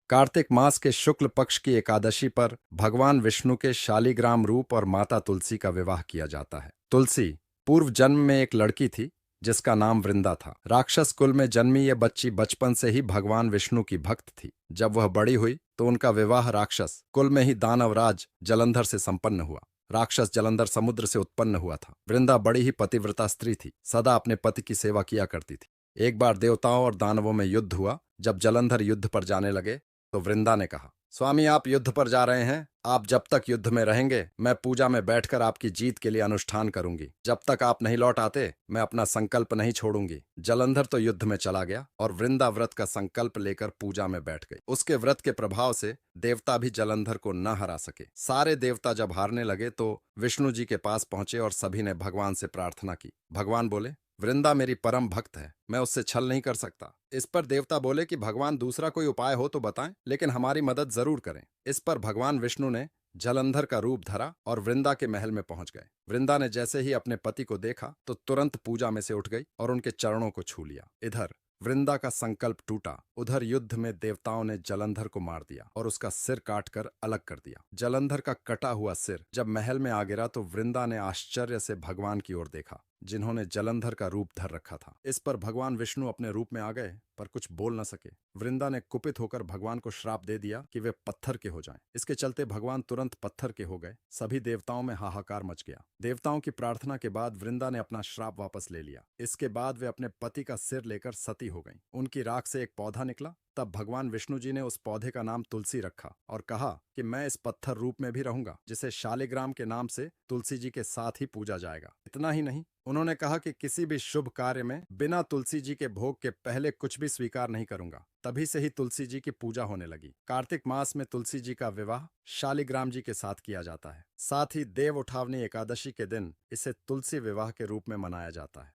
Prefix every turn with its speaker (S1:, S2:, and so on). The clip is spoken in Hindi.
S1: कार्तिक मास के शुक्ल पक्ष की एकादशी पर भगवान विष्णु के शालिग्राम रूप और माता तुलसी का विवाह किया जाता है। तुलसी पूर्व जन्म में एक लड़की थी जिसका नाम वृंदा था। राक्षस कुल में जन्मी यह बच्ची बचपन से ही भगवान विष्णु की भक्त थी। जब वह बड़ी हुई तो उनका विवाह राक्षस कुल में ही दानवराज जलंधर से संपन्न हुआ। राक्षस जलंधर समुद्र से उत्पन्न हुआ था। वृंदा बड़ी ही पतिव्रता स्त्री थी, सदा अपने पति की सेवा किया करती थी। एक बार देवताओं और दानवों में युद्ध हुआ। जब जलंधर युद्ध पर जाने लगे तो वृंदा ने कहा, स्वामी आप युद्ध पर जा रहे हैं, आप जब तक युद्ध में रहेंगे मैं पूजा में बैठकर आपकी जीत के लिए अनुष्ठान करूंगी। जब तक आप नहीं लौट आते मैं अपना संकल्प नहीं छोड़ूंगी। जलंधर तो युद्ध में चला गया और वृंदा व्रत का संकल्प लेकर पूजा में बैठ गई। उसके व्रत के प्रभाव से देवता भी जलंधर को न हरा सके। सारे देवता जब हारने लगे तो विष्णु जी के पास पहुंचे और सभी ने भगवान से प्रार्थना की। भगवान बोले, वृंदा मेरी परम भक्त है, मैं उससे छल नहीं कर सकता। इस पर देवता बोले कि भगवान दूसरा कोई उपाय हो तो बताएं, लेकिन हमारी मदद जरूर करें। इस पर भगवान विष्णु ने जलंधर का रूप धरा और वृंदा के महल में पहुंच गए। वृंदा ने जैसे ही अपने पति को देखा तो तुरंत पूजा में से उठ गई और उनके चरणों को छू लिया। इधर वृंदा का संकल्प टूटा, उधर युद्ध में देवताओं ने जलंधर को मार दिया और उसका सिर काटकर अलग कर दिया। जलंधर का कटा हुआ सिर जब महल में आ गिरा तो वृंदा ने आश्चर्य से भगवान की ओर देखा जिन्होंने जलंधर का रूप धर रखा था। इस पर भगवान विष्णु अपने रूप में आ गए पर कुछ बोल न सके। वृंदा ने कुपित होकर भगवान को श्राप दे दिया कि वे पत्थर के हो जाएं। इसके चलते भगवान तुरंत पत्थर के हो गए। सभी देवताओं में हाहाकार मच गया। देवताओं की प्रार्थना के बाद वृंदा ने अपना श्राप वापस ले लिया। इसके बाद वे अपने पति का सिर लेकर सती हो गईं। उनकी राख से एक पौधा निकला। तब भगवान विष्णु जी ने उस पौधे का नाम तुलसी रखा और कहा कि मैं इस पत्थर रूप में भी रहूंगा, जिसे शालिग्राम के नाम से तुलसी जी के साथ ही पूजा जाएगा। इतना ही नहीं, उन्होंने कहा कि किसी भी शुभ कार्य में बिना तुलसी जी के भोग के पहले कुछ भी स्वीकार नहीं करूंगा। तभी से ही तुलसी जी की पूजा होने लगी। कार्तिक मास में तुलसी जी का विवाह शालिग्राम जी के साथ किया जाता है। साथ ही देव उठावनी एकादशी के दिन इसे तुलसी विवाह के रूप में मनाया जाता है।